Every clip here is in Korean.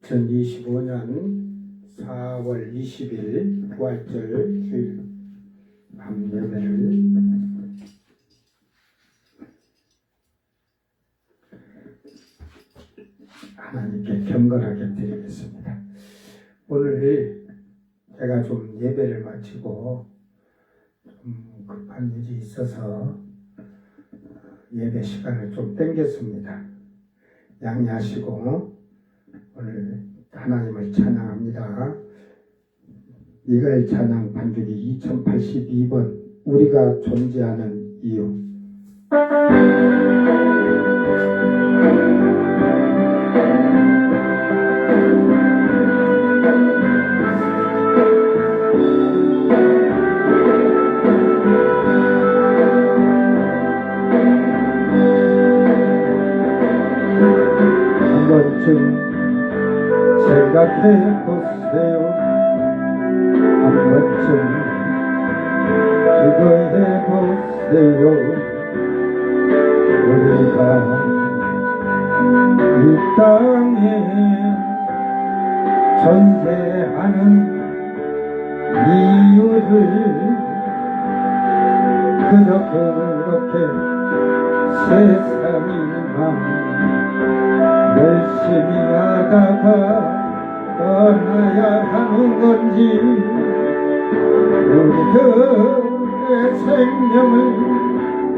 2025년 4월 20일 부활절 주일 밤 예배를 하나님께 경건하게 드리겠습니다. 오늘 제가 좀 예배를 마치고 좀 급한 일이 있어서 예배 시간을 좀 땡겼습니다. 양해하시고 오늘 하나님을 찬양합니다. 미가엘 찬양 반주기 2082번 우리가 존재하는 이유. 한 번쯤 생각해 보세요. 한 번쯤 기도해 보세요. 우리가 이 땅에 존재하는 이유를 그저 그렇게 세상이만 열심히 하다가 떠나야 하는 건지, 우리들의 생명을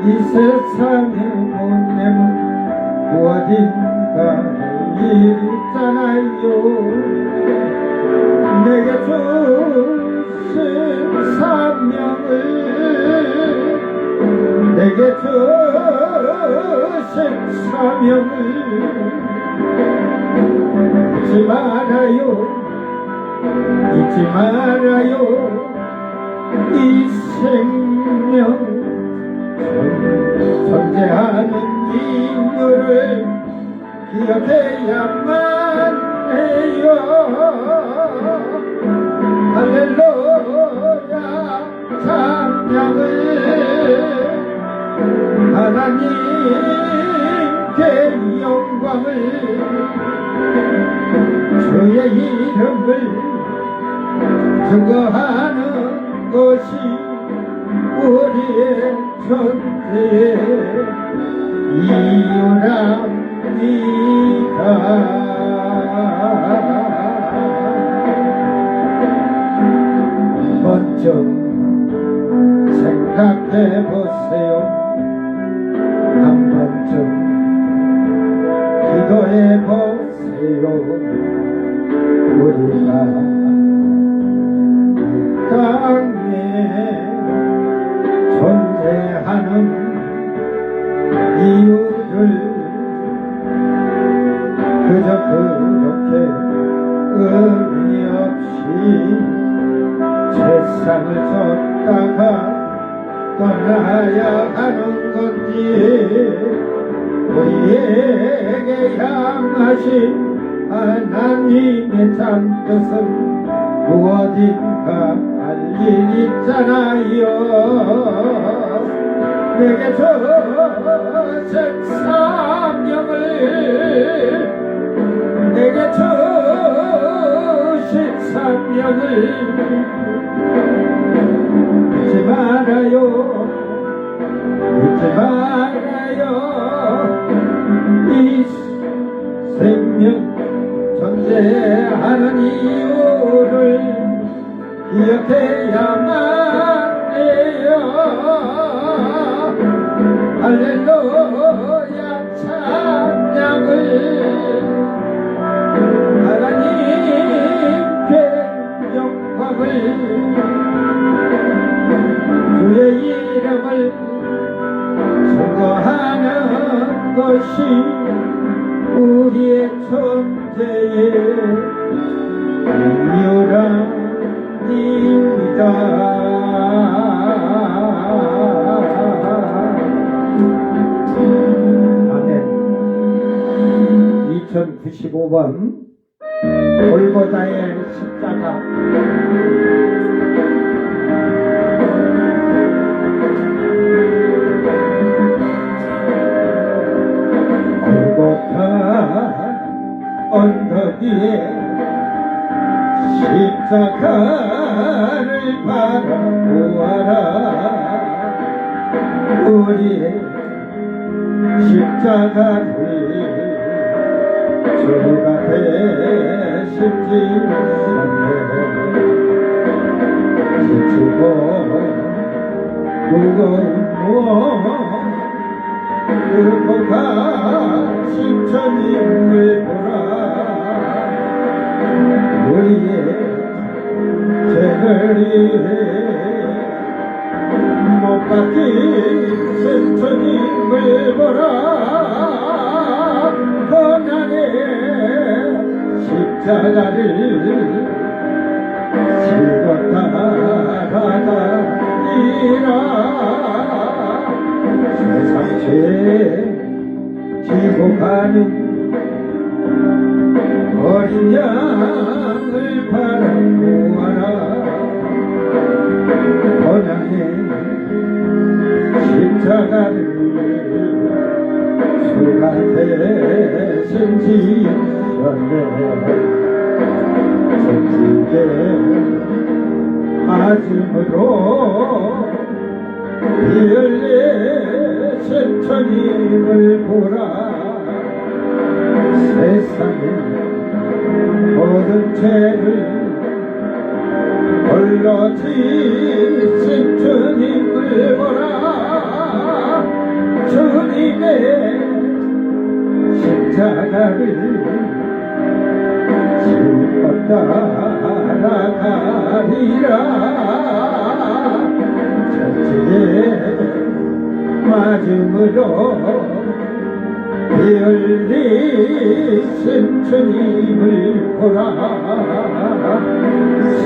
이 세상에 보내면 어딘가 있잖아요. 내게 주신 사명을, 내게 주신 사명을 잊지 말아요. 잊지 말아요. 이 생명 존재하는 이유를 기억해야만 해요. 할렐루야 찬양을 하나님께 영광을 주의 이름을 증거하는 것이 우리의 존재의 이유랍니다. 먼저 생각해 보세요. 한 번쯤 기도해 보세요. 우리가 이 땅에 존재하는 이유를 그저 그렇게 의미 없이 세상을 줬다가 떠나야 하는 건지, 우리에게 향하신 하나님의 참뜻은 무엇인가 할 일 있잖아요. 내게 주신 사명을, 내게 주신 사명을 잊지 말아요. 잊지 말아요. 이 생명 존재하는 이유를 기억해야만 해요. 할렐루야 찬양을 하나님께 영광을 주의 이름을 증거하는 것이 우리의 존재의 이유랍니다. 아멘. 2095번 골고다의 십자가. 언덕 위에 십자가를 바라보아라 우리의 십자가를 주가 대신 지셨네 지치고 무거운 몸 뚫고 가신 주님을 보라 우리의 죄를 위해 못 박히신 주님을 보라 고난의 십자가를 지고 따라가리라 세상 죄 지고 가는 어린 양을 바라보아라 고난의 십자가를 주가 대신 지셨네 정직의 아줌으로 피 흘리신 주님을 보라 세상의 모든 죄를 홀로 지신 주님을 보라 주님의 십자가를 지고 따라가리라 천지의 맞음으로 피 흘리신 주님을 보라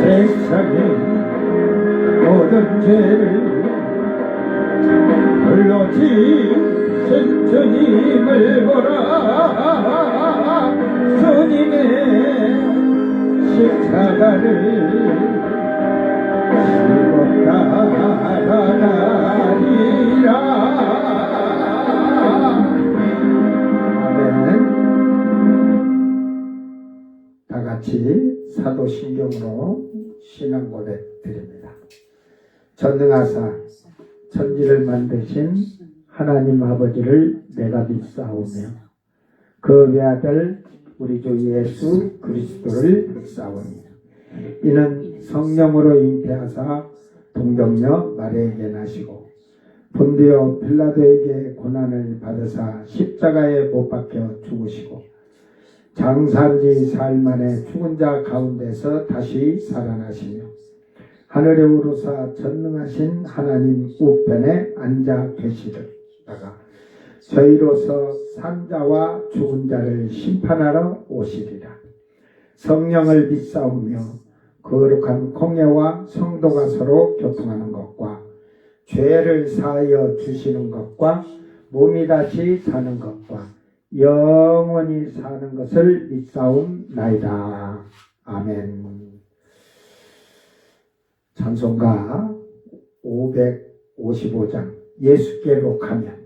세상의 모든 죄를 홀로 지신 주님을 보라 주님의 십자가를 지고 따라가리라 다같이 사도신경으로 신앙 고백 드립니다. 전능하사 천지를 만드신 하나님 아버지를 내가 믿사오며 그 외아들 우리 주 예수 그리스도를 믿사오니 이는 성령으로 잉태하사 동정녀 마리아에게 나시고 본디오 빌라도에게 고난을 받으사 십자가에 못 박혀 죽으시고 장사한지 사흘 만에 죽은 자 가운데서 다시 살아나시며 하늘에 오르사 전능하신 하나님 우편에 앉아 계시다가 저희로서 산자와 죽은 자를 심판하러 오시리라. 성령을 믿사오며 거룩한 공예와 성도가 서로 교통하는 것과 죄를 사하여 주시는 것과 몸이 다시 사는 것과 영원히 사는 것을 믿사옵나이다. 아멘. 찬송가 555장 예수께로 가면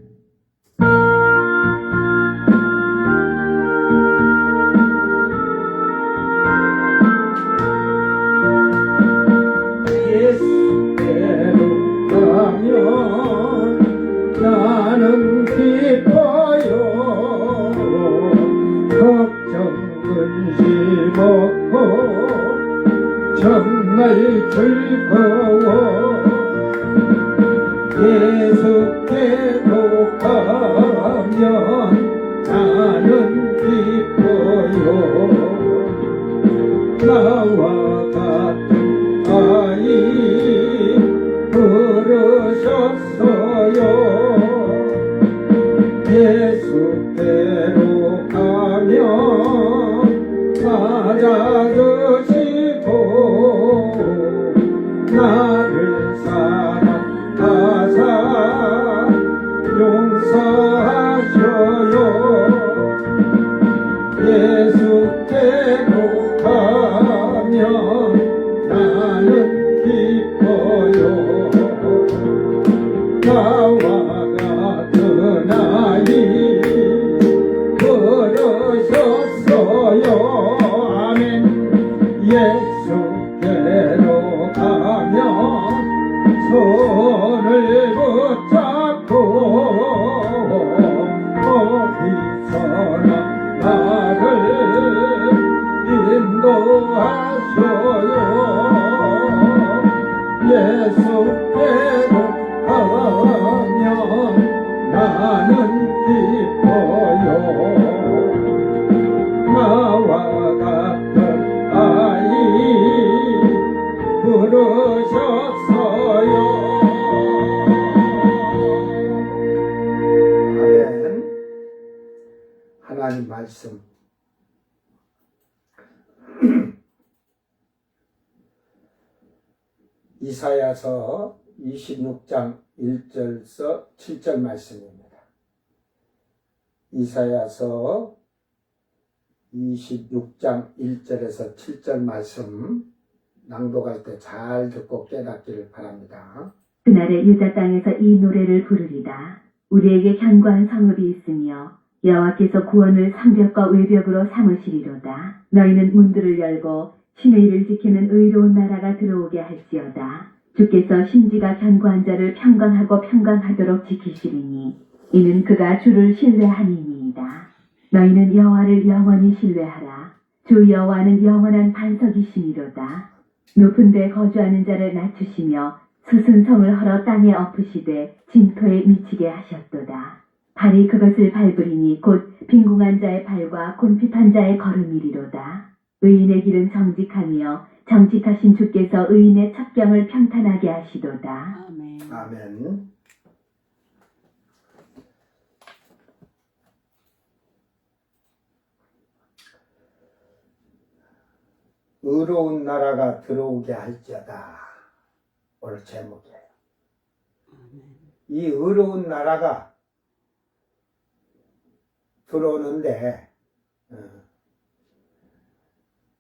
예수께로 가면 나는 기뻐요 걱정 근심 없고 정말 즐거워 예수께로 가면 나는 기뻐요 나와 같은 아이 부르셨어요 예수께로 가면 맞아주시고 나를 사랑하사 용서하셔요 예수께로 가면 나는 기뻐요 나와 같은 아이 부르셨어요 아멘 예수께로 말씀. 이사야서 26장 1절서 7절 말씀입니다. 이사야서 26장 1절에서 7절 말씀 낭독할 때 잘 듣고 깨닫기를 바랍니다. 그날에 유다 땅에서 이 노래를 부르리다. 우리에게 견고한 성읍이 있으며 여호와께서 구원을 성벽과 외벽으로 삼으시리로다. 너희는 문들을 열고 신의 일을 지키는 의로운 나라가 들어오게 할지어다. 주께서 심지가 견고한 자를 평강하고 평강하도록 지키시리니 이는 그가 주를 신뢰함이니이다. 너희는 여호와를 영원히 신뢰하라. 주 여호와는 영원한 반석이시니로다. 높은 데 거주하는 자를 낮추시며 솟은 성을 헐어 땅에 엎으시되 진토에 미치게 하셨도다. 발이 그것을 밟으리니 곧 빈궁한 자의 발과 곤핍한 자의 걸음이리로다. 의인의 길은 정직하며 정직하신 주께서 의인의 첩경을 평탄하게 하시도다. 아멘. 아멘. 의로운 나라가 들어오게 할지어다. 오늘 제목이에요. 이 의로운 나라가 들어오는데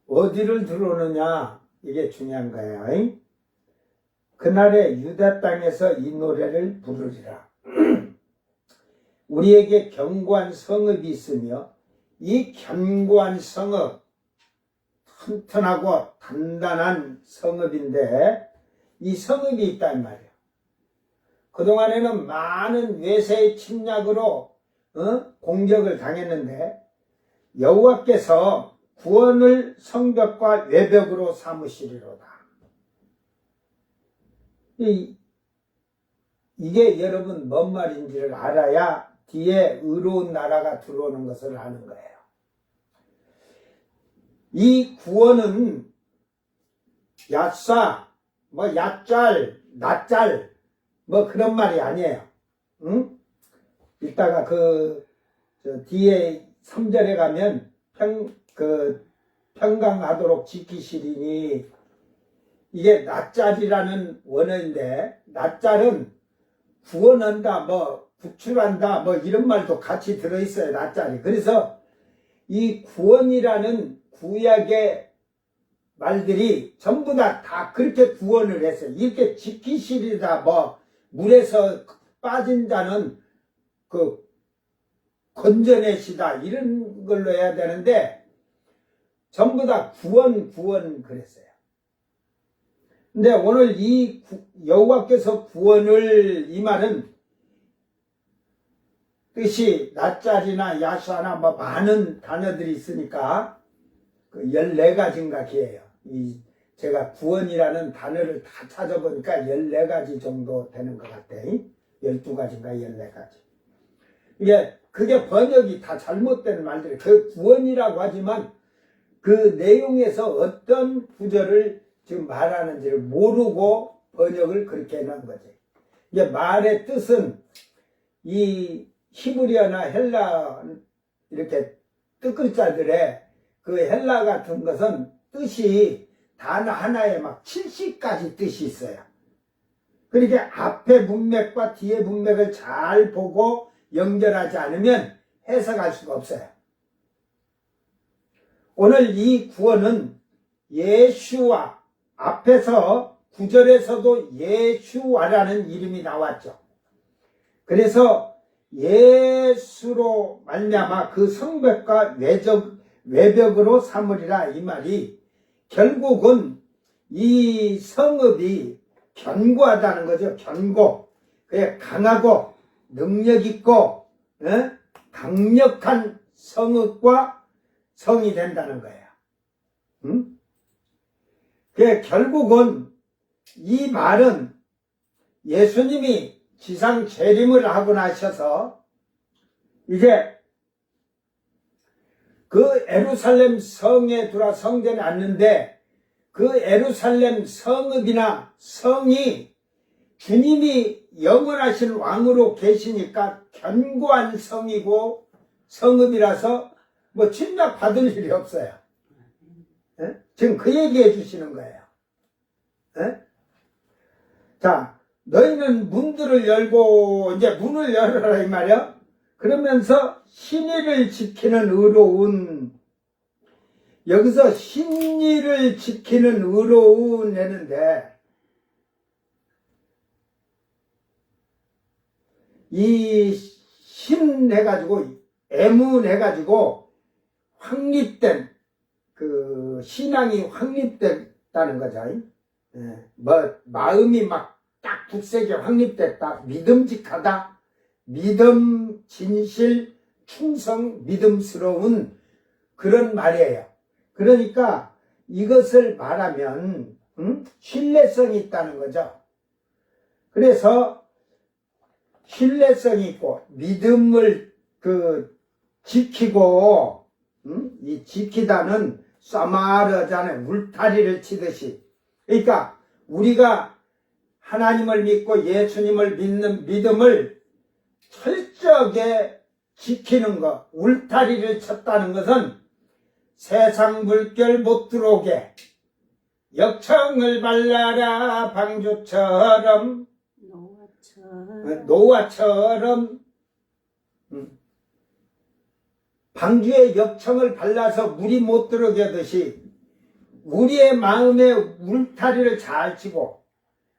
어디를 들어오느냐 이게 중요한 거예요. 그날에 유다 땅에서 이 노래를 부르리라. 우리에게 견고한 성읍이 있으며 이 견고한 성읍, 튼튼하고 단단한 성읍인데 이 성읍이 있단 말이에요. 그동안에는 많은 외세의 침략으로 공격을 당했는데 여호와께서 구원을 성벽과 외벽으로 삼으시리로다. 이게 여러분 뭔 말인지를 알아야 뒤에 의로운 나라가 들어오는 것을 아는 거예요. 이 구원은 얕사, 얕짤, 낫짤 그런 말이 아니에요. 응? 이따가 뒤에 3절에 가면 평강하도록 지키시리니 이게 낫짤이라는 원어인데 낫짤은 구원한다, 구출한다, 이런 말도 같이 들어있어요. 낫짤이. 그래서 이 구원이라는 구약의 말들이 전부 다 그렇게 구원을 했어요. 이렇게 지키시리다, 물에서 빠진 자는 건져내시다, 이런 걸로 해야 되는데, 전부 다 구원 그랬어요. 근데 오늘 이 여호와께서 구원을, 이 말은 뜻이 낫짤이나 야샤나 많은 단어들이 있으니까 14가지인가 기해요. 제가 구원이라는 단어를 다 찾아보니까 14가지 정도 되는 것 같아요. 12가지인가 14가지. 그게 번역이 다 잘못된 말들이에요. 그 구원이라고 하지만 그 내용에서 어떤 구절을 지금 말하는지를 모르고 번역을 그렇게 해놓은 거지. 말의 뜻은 이 히브리어나 헬라 이렇게 뜻글자들의 그 헬라 같은 것은 뜻이 단어 하나에 70가지 뜻이 있어요. 그러니까 앞에 문맥과 뒤에 문맥을 잘 보고 연결하지 않으면 해석할 수가 없어요. 오늘 이 구원은 예슈와, 앞에서 9절에서도 예슈와라는 이름이 나왔죠. 그래서 예수로 말미암아 그 성벽과 외벽으로 삼으리라, 이 말이 결국은 이 성읍이 견고하다는 거죠. 견고. 그게 강하고 능력 있고 강력한 성읍과 성이 된다는 거예요. 결국은 이 말은 예수님이 지상 재림을 하고 나셔서 이제 그 예루살렘 성에 들어와 성전에 앉는데 그 예루살렘 성읍이나 성이 주님이 영원하신 왕으로 계시니까 견고한 성이고 성읍이라서 뭐 침략 받을 일이 없어요. 예? 지금 그 얘기해 주시는 거예요. 예? 자, 너희는 문들을 열고 이제 문을 열어라 이 말이야. 그러면서 신의를 지키는 의로운, 여기서 신의를 지키는 의로운 애는데, 이 신 해가지고 애문 해가지고 확립된 그 신앙이 확립됐다는 거죠. 예, 뭐 마음이 막 딱 굳세게 확립됐다, 믿음직하다, 믿음, 진실, 충성, 믿음스러운 그런 말이에요. 그러니까 이것을 말하면 신뢰성이 있다는 거죠. 그래서 신뢰성이 있고 믿음을 지키고, 이 지키다는 싸마르잖아요. 울타리를 치듯이. 그러니까 우리가 하나님을 믿고 예수님을 믿는 믿음을 철저하게 지키는 것, 울타리를 쳤다는 것은 세상 물결 못 들어오게 역청을 발라라 방주처럼, 노아처럼 방주에 역청을 발라서 물이 못 들어오게 하듯이 우리의 마음에 울타리를 잘 치고,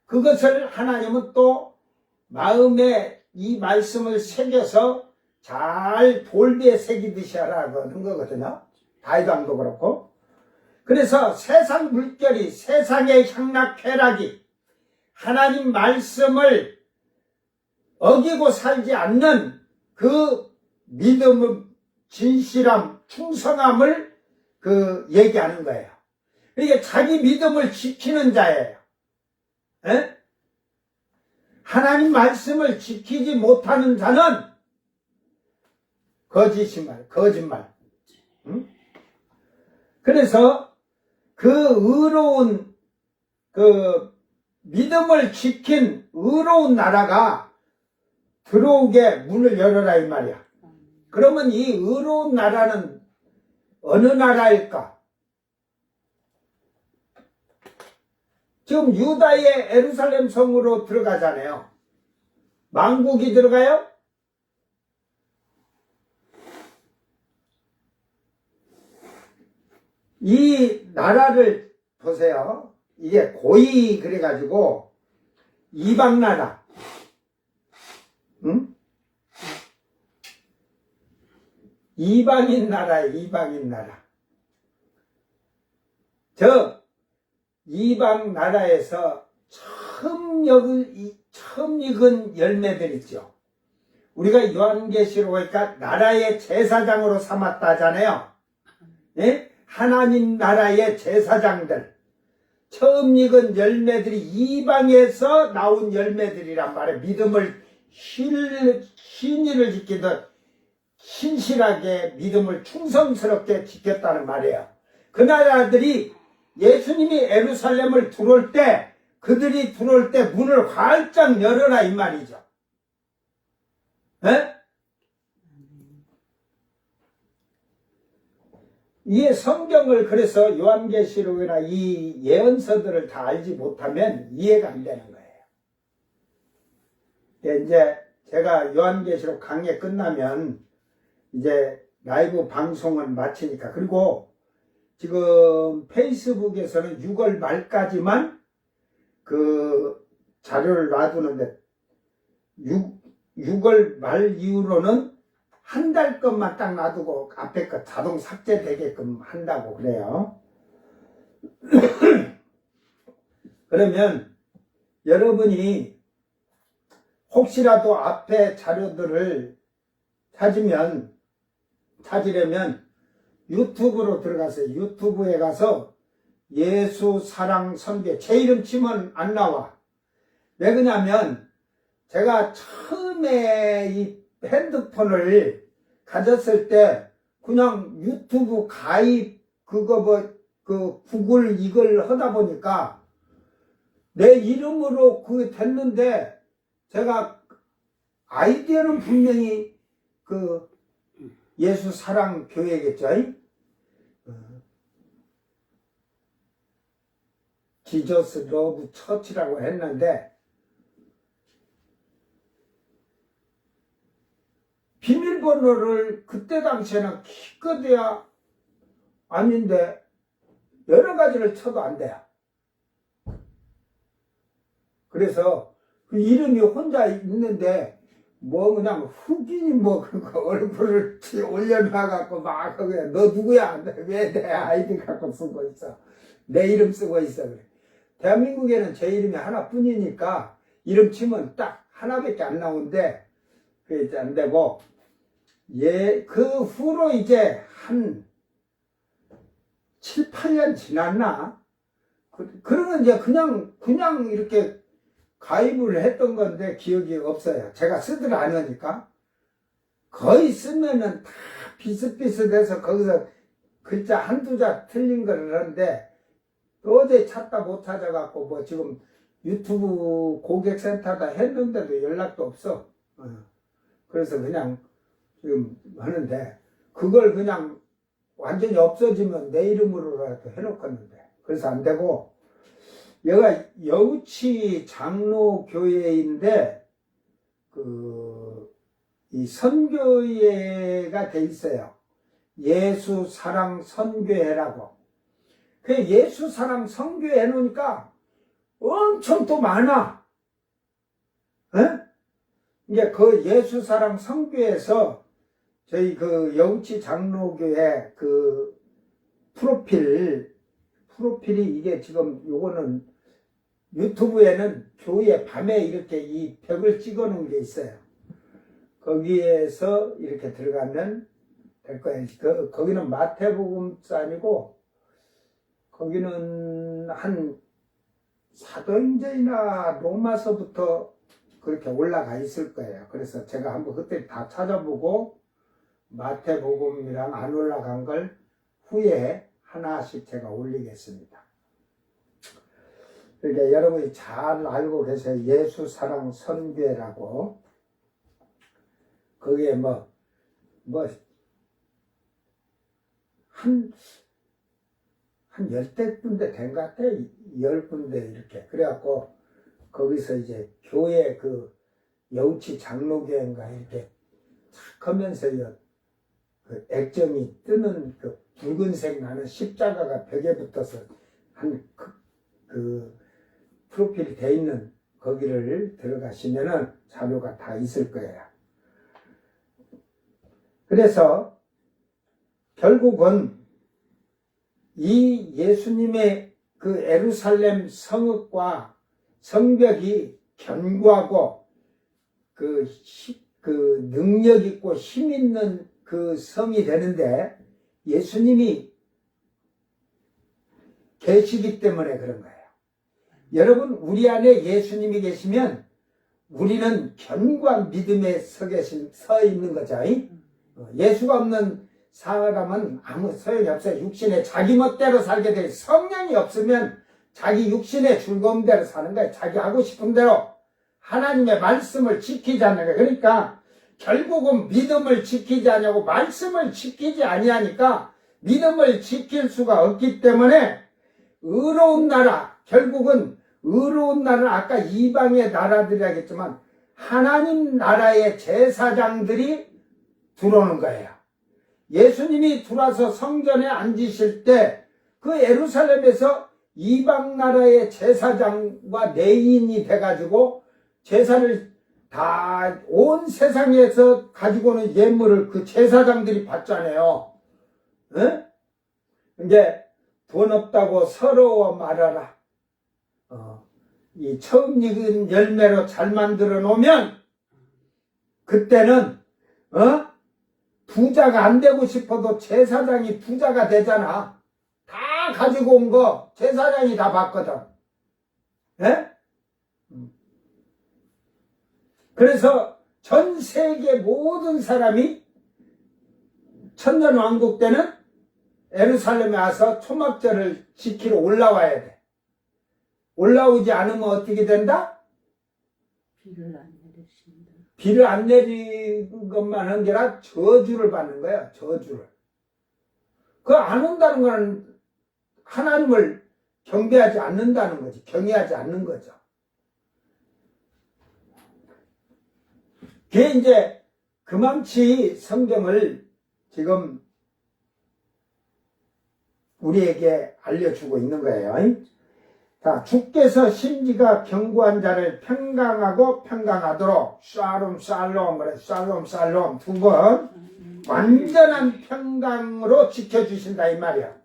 그것을 하나님은 또 마음에 이 말씀을 새겨서 잘 돌비에 새기듯이 하라고 하는 거거든요. 다이강도 그렇고. 그래서 세상 물결이, 세상의 향락쾌락이 하나님 말씀을 어기고 살지 않는 그 믿음의 진실함, 충성함을 얘기하는 거예요. 그러니까 자기 믿음을 지키는 자예요. 에? 하나님 말씀을 지키지 못하는 자는 거짓말. 응? 그래서 그 의로운, 믿음을 지킨 의로운 나라가 들어오게 문을 열어라 이 말이야. 그러면 이 의로운 나라는 어느 나라일까? 지금 유다의 예루살렘 성으로 들어가잖아요. 만국이 들어가요? 이 나라를 보세요. 이게 고이 그래가지고 이방 나라, 응? 이방인 나라에 이방인 나라. 저 이방 나라에서 처음 익은 열매들 있죠. 우리가 요한계시록 보니까 나라의 제사장으로 삼았다잖아요. 예? 하나님 나라의 제사장들. 처음 익은 열매들이 이방에서 나온 열매들이란 말이에요. 믿음을 신의를 지키듯 신실하게 믿음을 충성스럽게 지켰다는 말이에요. 그 나라들이 예수님이 예루살렘을 들어올 때, 그들이 들어올 때 문을 활짝 열어라 이 말이죠. 에? 이 성경을 그래서 요한계시록이나 이 예언서들을 다 알지 못하면 이해가 안 되는 거예요. 이제 제가 요한계시록 강의 끝나면 이제 라이브 방송은 마치니까, 그리고 지금 페이스북에서는 6월 말까지만 그 자료를 놔두는데 6월 말 이후로는 한 달 것만 딱 놔두고 앞에 거 자동 삭제되게끔 한다고 그래요. 그러면 여러분이 혹시라도 앞에 자료들을 찾으려면 유튜브로 들어가세요. 유튜브에 가서 예수 사랑 선교, 제 이름 치면 안 나와. 왜 그러냐면 제가 처음에 이 핸드폰을 가졌을 때 그냥 유튜브 가입 구글 이걸 하다 보니까 내 이름으로 그게 됐는데, 제가 아이디어는 분명히 예수 사랑 교회겠죠. 지저스 러브 처치라고 했는데, 비밀번호를 그때 당시에는 기껏해야 아닌데 여러 가지를 쳐도 안 돼요. 그래서 그 이름이 혼자 있는데 뭐 그냥 흑인이 뭐 그거 얼굴을 올려놔갖고 막 그냥 너 누구야? 왜 내 아이디 갖고 쓰고 있어? 내 이름 쓰고 있어. 그래. 대한민국에는 제 이름이 하나뿐이니까 이름 치면 딱 하나밖에 안 나오는데 그게 이제 안 되고, 그 후로 이제 한 7, 8년 지났나? 그러면 이제 그냥 이렇게 가입을 했던 건데 기억이 없어요. 제가 쓰들 않으니까. 거의 쓰면은 다 비슷비슷해서 거기서 글자 한두 자 틀린 걸 하는데, 어제 찾다 못 찾아갖고 뭐 지금 유튜브 고객센터다 했는데도 연락도 없어. 그래서 그냥 지금 하는데, 그걸 그냥 완전히 없어지면 내 이름으로라도 해놓겠는데 그래서 안 되고, 얘가 여우치 장로교회인데 이 선교회가 돼 있어요. 예수 사랑 선교회라고. 그 예수 사랑 선교회 해놓으니까 엄청 또 많아. 이게 그 예수 사랑 선교회에서 저희 그 여우치 장로교회 그 프로필이 이게 지금 요거는 유튜브에는 교회 밤에 이렇게 이 벽을 찍어 놓은 게 있어요. 거기에서 이렇게 들어가면 될 거예요. 거기는 마태복음서 아니고, 거기는 한 사도행전이나 로마서부터 그렇게 올라가 있을 거예요. 그래서 제가 한번 그때 다 찾아보고 마태복음이랑 안 올라간 걸 후에 하나씩 제가 올리겠습니다. 그러니까 여러분이 잘 알고 계세요. 예수 사랑 선교회라고. 거기에 한 10군데 된 것 같아. 10군데 이렇게. 그래갖고 거기서 이제 교회 그 여우치 장로교회인가 이렇게 탁 하면서 그 액정이 뜨는 그 붉은색 나는 십자가가 벽에 붙어서 그 프로필이 돼 있는 거기를 들어가시면은 자료가 다 있을 거예요. 그래서 결국은 이 예수님의 그 예루살렘 성읍과 성벽이 견고하고 그 능력 있고 힘 있는 그 성이 되는데, 예수님이 계시기 때문에 그런 거예요. 여러분, 우리 안에 예수님이 계시면 우리는 견고한 믿음에 서 있는 거죠. 예수가 없는 사람은 아무 소용이 없어요. 육신에 자기 멋대로 살게 돼. 성령이 없으면 자기 육신의 즐거움대로 사는 거예요. 자기 하고 싶은 대로 하나님의 말씀을 지키지 않는 거예요. 그러니까 결국은 믿음을 지키지 않냐고, 말씀을 지키지 아니하니까 믿음을 지킬 수가 없기 때문에 의로운 나라, 결국은 의로운 나라는 아까 이방의 나라들이 하겠지만 하나님 나라의 제사장들이 들어오는 거예요. 예수님이 들어와서 성전에 앉으실 때 그 예루살렘에서 이방 나라의 제사장과 레인이 돼가지고 제사를 다 온 세상에서 가지고 오는 예물을 그 제사장들이 받잖아요. 이제 돈 없다고 서러워 말아라. 이 처음 익은 열매로 잘 만들어 놓으면 그때는 부자가 안 되고 싶어도 제사장이 부자가 되잖아. 다 가지고 온 거 제사장이 다 받거든. 그래서 전 세계 모든 사람이 천년왕국 때는 예루살렘에 와서 초막절을 지키러 올라와야 돼. 올라오지 않으면 어떻게 된다? 비를 안 내리신다. 비를 안 내린 것만 한 게 아니라 저주를 받는 거야, 저주를. 그 안 온다는 건 하나님을 경배하지 않는다는 거지, 경외하지 않는 거죠. 그게 이제 그만치 성경을 지금 우리에게 알려주고 있는 거예요. 자, 주께서 심지가 견고한 자를 평강하고 평강하도록 샬롬 샬롬 샬롬 두 번 완전한 평강으로 지켜주신다 이 말이야.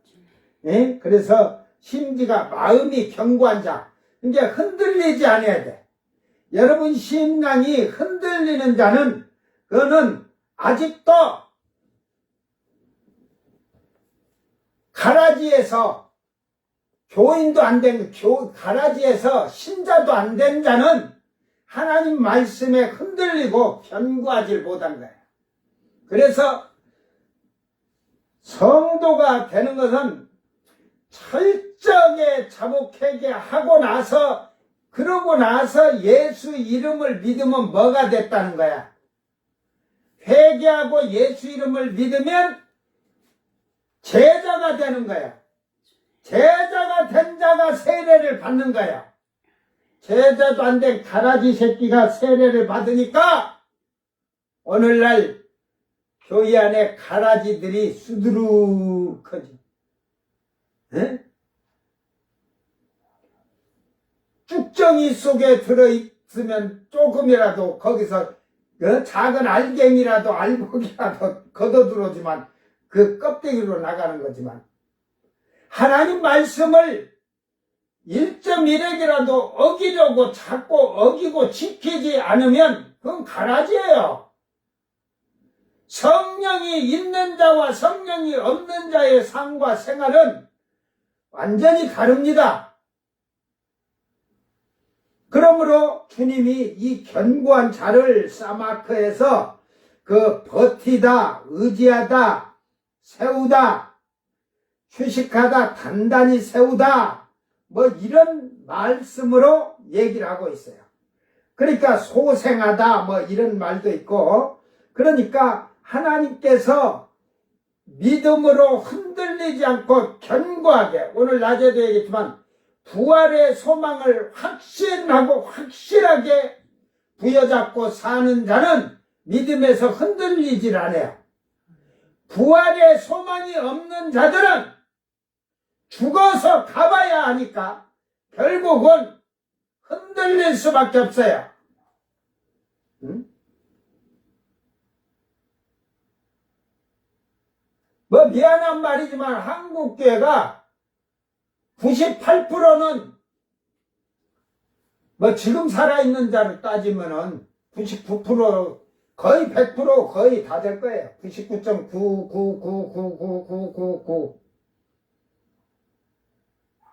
예? 그래서 심지가 마음이 견고한 자, 이제 흔들리지 않아야 돼. 여러분 심령이 흔들리는 자는 그거는 아직도 가라지에서 교인도 안 된, 가라지에서 신자도 안 된 자는 하나님 말씀에 흔들리고 변구하지 못한 거예요. 그래서 성도가 되는 것은 철저하게 자복하게 하고 나서, 그러고 나서 예수 이름을 믿으면 뭐가 됐다는 거야? 회개하고 예수 이름을 믿으면 제자가 되는 거야. 제자가 된 자가 세례를 받는 거야. 제자도 안 된 가라지 새끼가 세례를 받으니까 오늘날 교회 안에 가라지들이 수두룩하지. 에? 쭉정이 속에 들어있으면 조금이라도 거기서 작은 알갱이라도 알곡이라도 걷어들어오지만 그 껍데기로 나가는 거지만, 하나님 말씀을 1.1핵이라도 어기려고 자꾸 어기고 지키지 않으면 그건 가라지예요. 성령이 있는 자와 성령이 없는 자의 삶과 생활은 완전히 다릅니다. 그러므로 주님이 이 견고한 자를 사마크에서 그 버티다, 의지하다, 세우다, 휴식하다, 단단히 세우다, 뭐 이런 말씀으로 얘기를 하고 있어요. 그러니까 소생하다 뭐 이런 말도 있고, 그러니까 하나님께서 믿음으로 흔들리지 않고 견고하게, 오늘 낮에도 얘기했지만 부활의 소망을 확신하고 확실하게 부여잡고 사는 자는 믿음에서 흔들리질 않아요. 부활의 소망이 없는 자들은 죽어서 가봐야 하니까 결국은 흔들릴 수밖에 없어요. 응? 뭐 미안한 말이지만 한국교회가 98%는 뭐 지금 살아있는 자를 따지면은 99% 거의 100% 거의 다 될 거예요. 99.999999999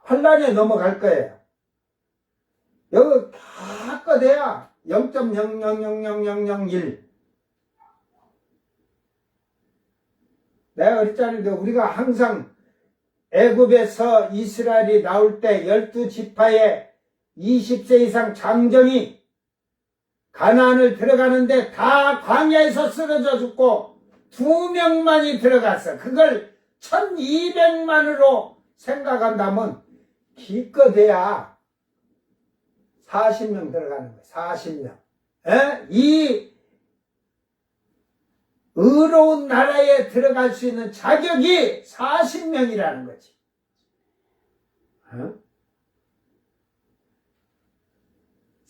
환란에 넘어갈 거예요. 여기 다 꺼내야 0.000001. 내가 그랬잖아요. 우리가 항상 애굽에서 이스라엘이 나올 때 12지파의 20세 이상 장정이 가나안을 들어가는데 다 광야에서 쓰러져 죽고 2명만이 들어갔어. 그걸 1200만으로 생각한다면 기껏해야 40명 들어가는 거야. 40명. 에? 이 의로운 나라에 들어갈 수 있는 자격이 40명이라는 거지. 어?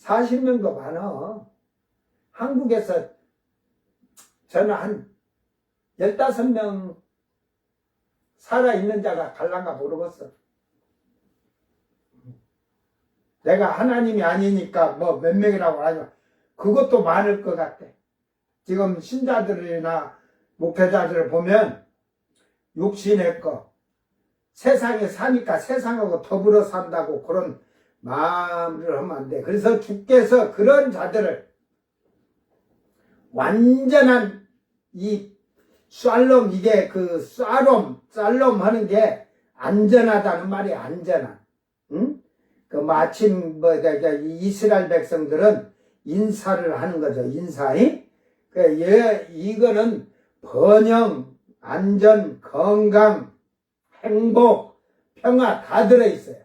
40명도 많아. 한국에서 저는 한 15명 살아있는 자가 갈란가 모르겠어. 내가 하나님이 아니니까 뭐 몇 명이라고 하지만 그것도 많을 것 같아. 지금 신자들이나 목회자들을 보면 육신의 거, 세상에 사니까 세상하고 더불어 산다고 그런 마음을 하면 안 돼. 그래서 주께서 그런 자들을 완전한 이 샬롬, 이게 그 샬롬 하는 게 안전하다는 말이 안전한. 응? 그 마침 이스라엘 백성들은 인사를 하는 거죠. 인사이. 이거는 번영, 안전, 건강, 행복, 평화 다 들어있어요.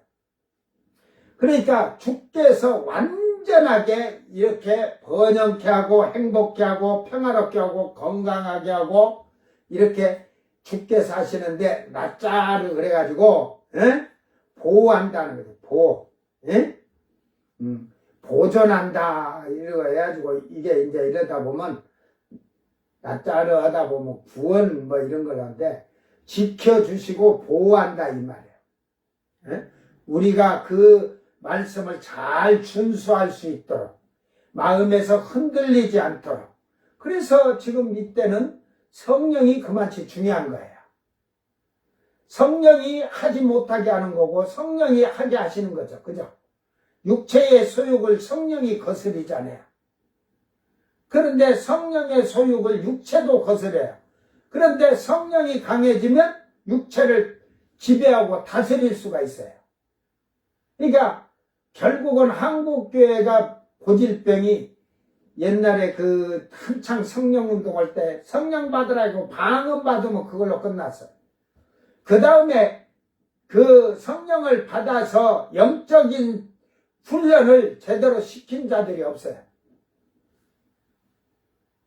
그러니까 주께서 완전하게 이렇게 번영케 하고 행복케 하고 평화롭게 하고 건강하게 하고 이렇게 주께서 하시는데 나짜르 그래가지고 보호한다는 거죠. 보호. 보존한다 이러고 해가지고 이게 이제 이러다 보면 나짜르 하다 보면 구원 뭐 이런 거라는데 지켜주시고 보호한다 이 말이에요. 우리가 그 말씀을 잘 준수할 수 있도록 마음에서 흔들리지 않도록. 그래서 지금 이때는 성령이 그만치 중요한 거예요. 성령이 하지 못하게 하는 거고 성령이 하게 하시는 거죠. 그죠? 육체의 소욕을 성령이 거스리잖아요. 그런데 성령의 소욕을 육체도 거스려요. 그런데 성령이 강해지면 육체를 지배하고 다스릴 수가 있어요. 그러니까 결국은 한국교회가 고질병이 옛날에 그 한창 성령 운동할 때 성령 받으라고 방언 받으면 그걸로 끝났어요. 그 다음에 그 성령을 받아서 영적인 훈련을 제대로 시킨 자들이 없어요.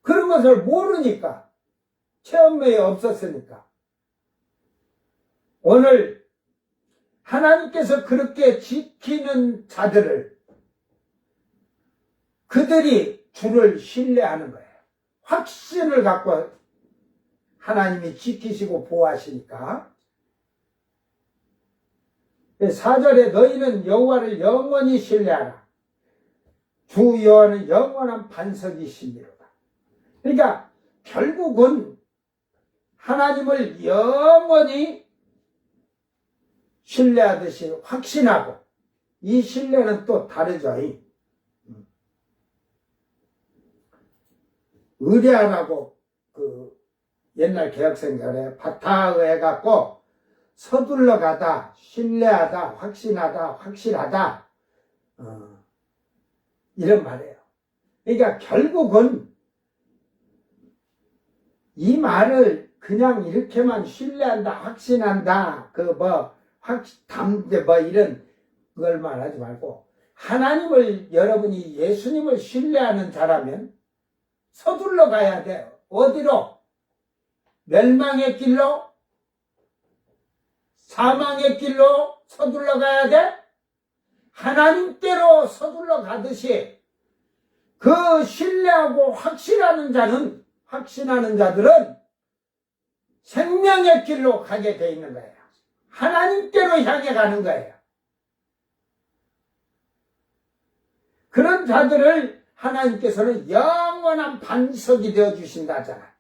그런 것을 모르니까, 체험에 없었으니까. 오늘 하나님께서 그렇게 지키는 자들을 그들이 주를 신뢰하는 거예요. 확신을 갖고 하나님이 지키시고 보호하시니까. 4절에 너희는 여호와를 영원히 신뢰하라. 주 여호와는 영원한 반석이시니로다. 그러니까 결국은 하나님을 영원히 신뢰하듯이 확신하고, 이 신뢰는 또 다르죠. 의뢰하라고 그 옛날 개혁생활에 바타의 해갖고 서둘러 가다, 신뢰하다, 확신하다, 확실하다, 이런 말이에요. 그러니까 결국은 이 말을 그냥 이렇게만 신뢰한다, 확신한다, 이런 걸 말하지 말고, 하나님을, 여러분이 예수님을 신뢰하는 자라면 서둘러 가야 돼요. 어디로? 멸망의 길로? 사망의 길로 서둘러 가야 돼? 하나님께로 서둘러 가듯이 그 신뢰하고 확신하는 자들은 생명의 길로 가게 돼 있는 거예요. 하나님께로 향해 가는 거예요. 그런 자들을 하나님께서는 영원한 반석이 되어 주신다잖아.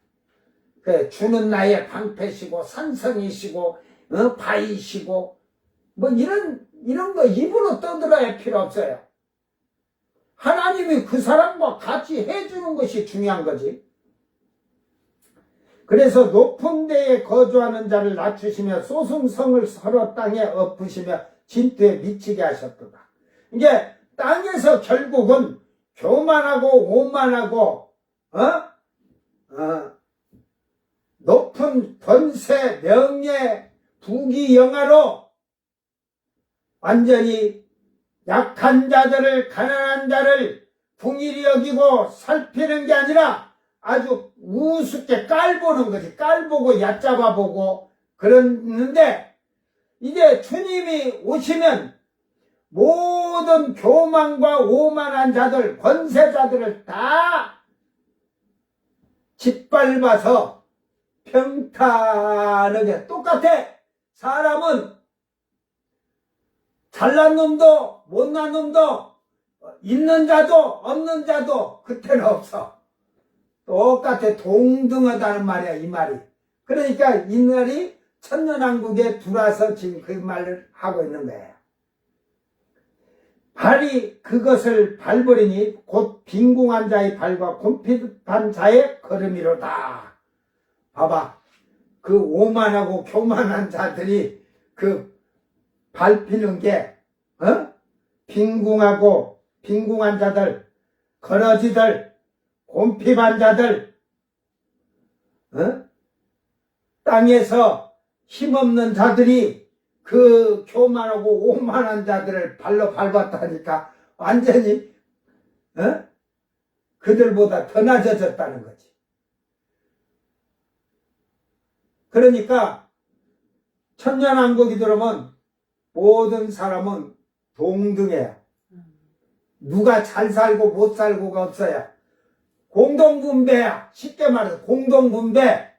주는 나의 방패시고 산성이시고 바위시고 뭐 이런 거 입으로 떠들어야 필요 없어요. 하나님이 그 사람과 같이 해주는 것이 중요한 거지. 그래서 높은 데에 거주하는 자를 낮추시며 쏘승성을 서로 땅에 엎으시며 진토에 미치게 하셨도다. 이게 땅에서 결국은 교만하고 오만하고 높은 권세, 명예, 부귀, 영화로 완전히 약한 자들을, 가난한 자를 궁일이 여기고 살피는 게 아니라 아주 우습게 깔보는 거지. 깔보고 얕잡아보고 그러는데, 이제 주님이 오시면 모든 교만과 오만한 자들, 권세자들을 다 짓밟아서 평탄하게, 똑같아. 사람은 잘난 놈도 못난 놈도 있는 자도 없는 자도 그때는 없어. 똑같아. 동등하다는 말이야, 이 말이. 그러니까 이 말이 천년왕국에 들어와서 지금 그 말을 하고 있는 거예요. 발이 그것을 밟으리니 곧 빈궁한 자의 발과 곰핍한 자의 걸음이로다. 봐봐. 그 오만하고 교만한 자들이 그 밟히는 게 빈궁한 자들, 거러지들, 곰피반자들, 땅에서 힘없는 자들이 그 교만하고 오만한 자들을 발로 밟았다니까 완전히 그들보다 더 낮아졌다는 거지. 그러니까 천년왕국이 들어오면 모든 사람은 동등해요. 누가 잘 살고 못 살고가 없어요. 공동분배야. 쉽게 말해서 공동분배.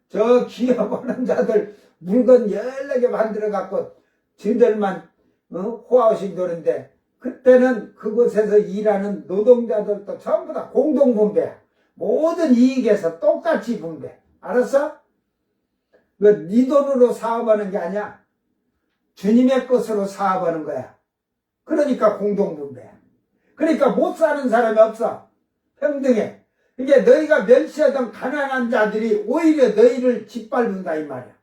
저 기업하는 자들 물건 14개 만들어 갖고 지들만 호화우식 노는데 그때는 그곳에서 일하는 노동자들도 전부 다 공동분배야. 모든 이익에서 똑같이 분배. 알았어? 네 돈으로 사업하는 게 아니야. 주님의 것으로 사업하는 거야. 그러니까 공동분배야. 그러니까 못 사는 사람이 없어. 평등해. 이게 너희가 멸시하던 가난한 자들이 오히려 너희를 짓밟는다 이 말이야.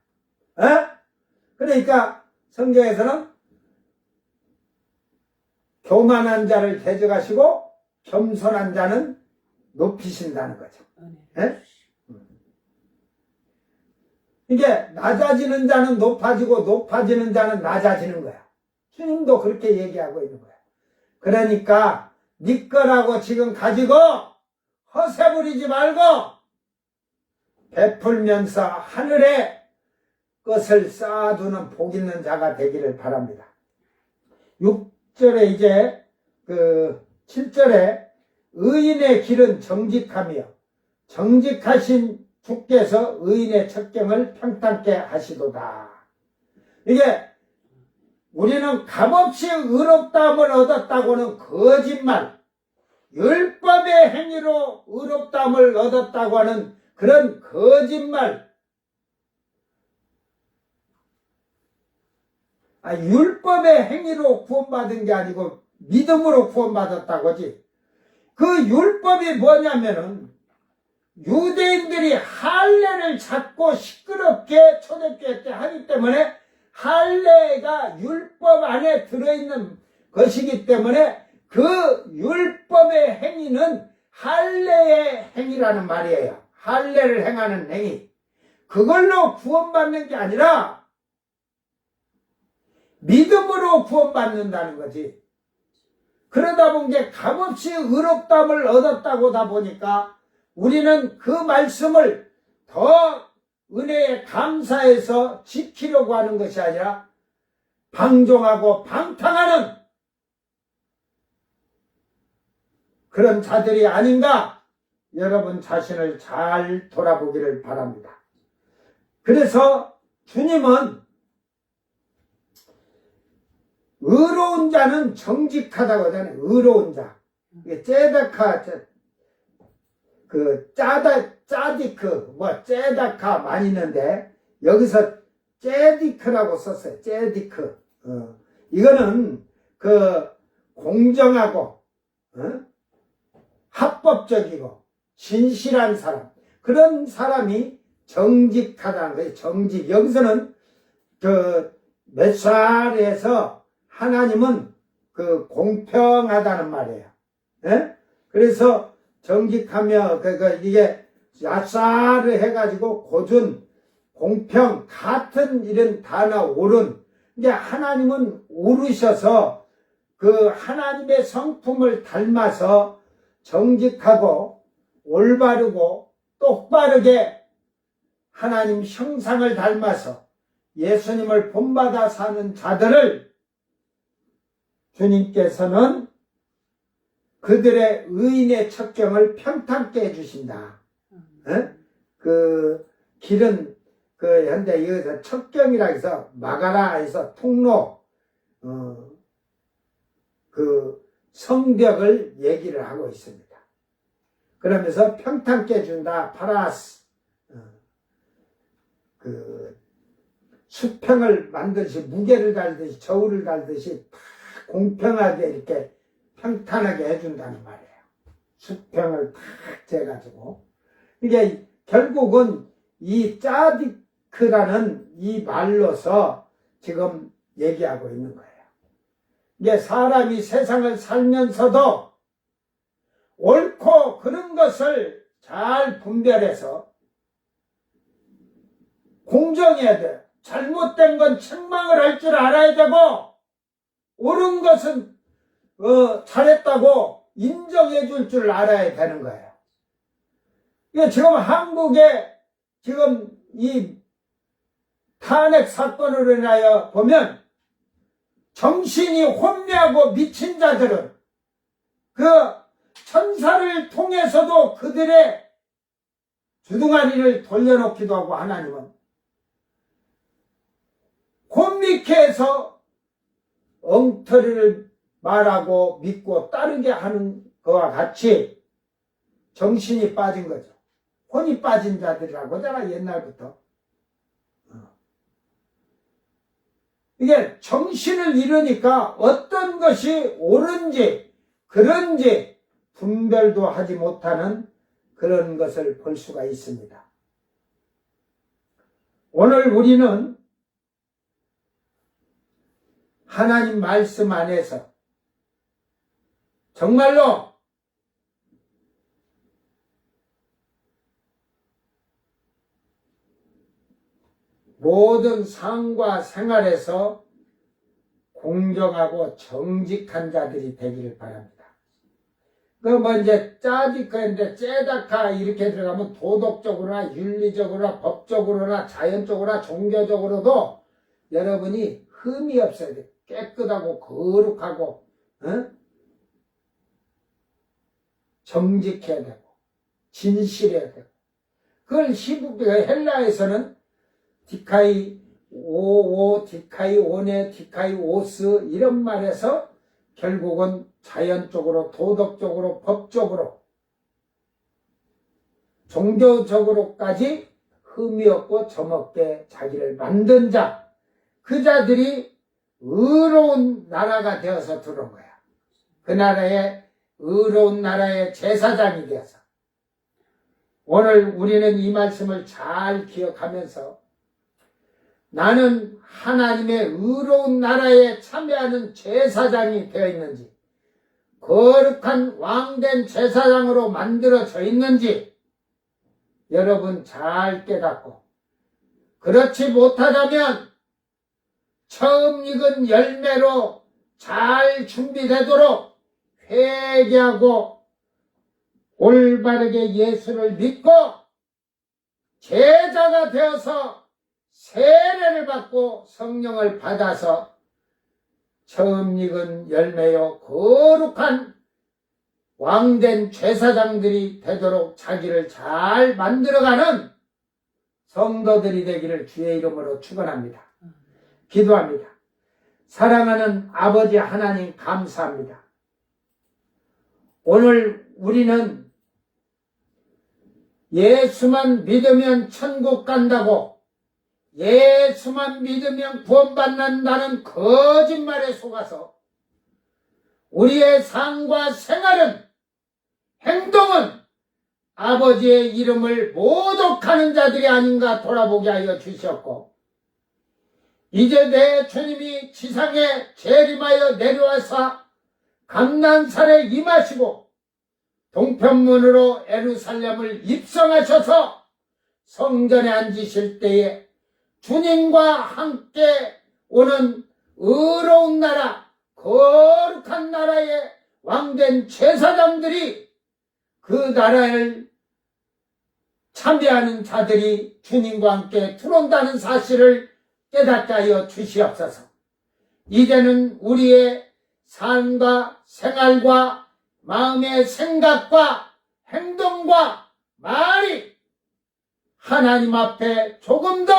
그러니까 성경에서는 교만한 자를 대적하시고 겸손한 자는 높이신다는 거죠. 이게 낮아지는 자는 높아지고 높아지는 자는 낮아지는 거야. 주님도 그렇게 얘기하고 있는 거야. 그러니까 네 거라고 지금 가지고 허세 부리지 말고 베풀면서 하늘에 것을 쌓아두는 복 있는 자가 되기를 바랍니다. 6절에 이제 7절에 의인의 길은 정직하며 정직하신 주께서 의인의 첩경을 평탄케 하시도다. 이게 우리는 값없이 의롭다함을 얻었다고는 거짓말, 율법의 행위로 의롭다함을 얻었다고 하는 그런 거짓말, 율법의 행위로 구원받은 게 아니고 믿음으로 구원받았다고지. 그 율법이 뭐냐면은 유대인들이 할례를 찾고 시끄럽게 초대교회 때 하기 때문에 할례가 율법 안에 들어있는 것이기 때문에 그 율법의 행위는 할례의 행위라는 말이에요. 할례를 행하는 행위. 그걸로 구원받는 게 아니라 믿음으로 구원받는다는 거지. 그러다 본 게 값없이 의롭다함을 얻었다고 다 보니까 우리는 그 말씀을 더 은혜에 감사해서 지키려고 하는 것이 아니라 방종하고 방탕하는 그런 자들이 아닌가 여러분 자신을 잘 돌아보기를 바랍니다. 그래서 주님은 의로운 자는 정직하다고 하잖아요. 의로운 자. 이게 째다카, 짜디크, 째다카 많이 있는데, 여기서 째디크라고 썼어요. 째디크. 이거는 공정하고, 합법적이고, 진실한 사람. 그런 사람이 정직하다는 거예요. 정직. 여기서는 메사르에서 하나님은 공평하다는 말이에요. 예? 그래서 정직하며, 이게 야사르 해가지고 고준, 공평, 같은 이런 단어, 옳은. 이게 하나님은 옳으셔서 그 하나님의 성품을 닮아서 정직하고 올바르고 똑바르게 하나님 형상을 닮아서 예수님을 본받아 사는 자들을 주님께서는 그들의 의인의 첩경을 평탄케 해주신다. 그 길은 현대 여기서 첩경이라 해서 마가라 해서 통로 성벽을 얘기를 하고 있습니다. 그러면서 평탄케 해준다. 파라스 수평을 만들듯이 무게를 달듯이 저울을 달듯이 공평하게 이렇게 평탄하게 해준다는 말이에요. 수평을 탁 재가지고. 이게 결국은 이 짜디크라는 이 말로서 지금 얘기하고 있는 거예요. 이게 사람이 세상을 살면서도 옳고 그른 것을 잘 분별해서 공정해야 돼요. 잘못된 건 책망을 할 줄 알아야 되고, 옳은 것은 잘했다고 인정해 줄 알아야 되는 거예요. 이게 지금 한국에 지금 이 탄핵 사건으로 인하여 보면 정신이 혼미하고 미친 자들은 그 천사를 통해서도 그들의 주둥아리를 돌려놓기도 하고, 하나님은 혼미케 해서 엉터리를 말하고 믿고 따르게 하는 것과 같이 정신이 빠진 거죠. 혼이 빠진 자들이라고 하잖아, 옛날부터. 이게 정신을 잃으니까 어떤 것이 옳은지 그런지 분별도 하지 못하는 그런 것을 볼 수가 있습니다. 오늘 우리는 하나님 말씀 안에서 정말로 모든 삶과 생활에서 공정하고 정직한 자들이 되기를 바랍니다. 이제 짜디카인데 째다카 이렇게 들어가면 도덕적으로나 윤리적으로나 법적으로나 자연적으로나 종교적으로도 여러분이 흠이 없어야 돼. 깨끗하고 거룩하고 정직해야 되고 진실해야 되고, 그걸 헬라에서는 디카이 오오, 디카이 오네, 디카이 오스 이런 말에서 결국은 자연적으로, 도덕적으로, 법적으로, 종교적으로까지 흠이 없고 점없게 자기를 만든 자, 그 자들이 의로운 나라가 되어서 들어온 거야. 그 나라의 의로운 나라의 제사장이 되어서. 오늘 우리는 이 말씀을 잘 기억하면서 나는 하나님의 의로운 나라에 참여하는 제사장이 되어 있는지, 거룩한 왕된 제사장으로 만들어져 있는지 여러분 잘 깨닫고, 그렇지 못하다면 처음 익은 열매로 잘 준비되도록 회개하고 올바르게 예수를 믿고 제자가 되어서 세례를 받고 성령을 받아서 처음 익은 열매요 거룩한 왕된 제사장들이 되도록 자기를 잘 만들어가는 성도들이 되기를 주의 이름으로 축원합니다. 기도합니다. 사랑하는 아버지 하나님, 감사합니다. 오늘 우리는 예수만 믿으면 천국 간다고, 예수만 믿으면 구원받는다는 거짓말에 속아서 우리의 삶과 생활은, 행동은 아버지의 이름을 모독하는 자들이 아닌가 돌아보게 하여 주셨고, 이제 내 주님이 지상에 재림하여 내려와서 감난산에 임하시고 동편문으로 예루살렘을 입성하셔서 성전에 앉으실 때에 주님과 함께 오는 의로운 나라, 거룩한 나라의 왕된 제사장들이, 그 나라를 참배하는 자들이 주님과 함께 들어온다는 사실을 깨닫게 하여 주시옵소서. 이제는 우리의 삶과 생활과 마음의 생각과 행동과 말이 하나님 앞에 조금 더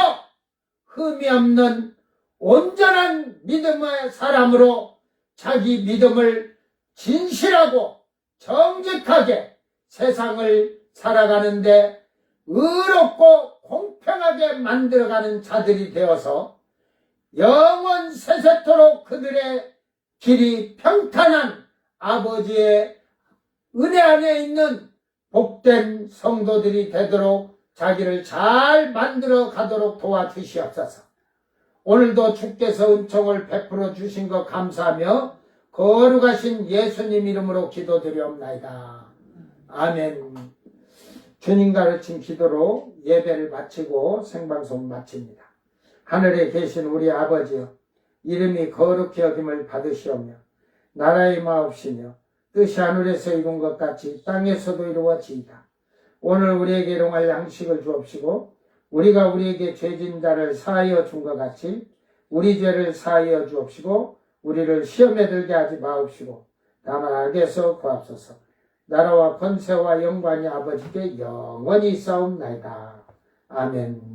흠이 없는 온전한 믿음의 사람으로 자기 믿음을 진실하고 정직하게 세상을 살아가는데 의롭고 공평하게 만들어가는 자들이 되어서 영원 세세토록 그들의 길이 평탄한 아버지의 은혜 안에 있는 복된 성도들이 되도록 자기를 잘 만들어 가도록 도와주시옵소서. 오늘도 주께서 은총을 베풀어 주신 것 감사하며 거룩하신 예수님 이름으로 기도드리옵나이다. 아멘. 주님 가르친 기도로 예배를 마치고 생방송 마칩니다. 하늘에 계신 우리 아버지여, 이름이 거룩히 여김을 받으시오며 나라의 마옵시며 뜻이 하늘에서 이룬 것 같이 땅에서도 이루어지이다. 오늘 우리에게 일용할 양식을 주옵시고 우리가 우리에게 죄진 자를 사하여 준 것 같이 우리 죄를 사하여 주옵시고 우리를 시험에 들게 하지 마옵시고 다만 악에서 구하옵소서. 나라와 권세와 영광이 아버지께 영원히 있사옵나이다. 아멘.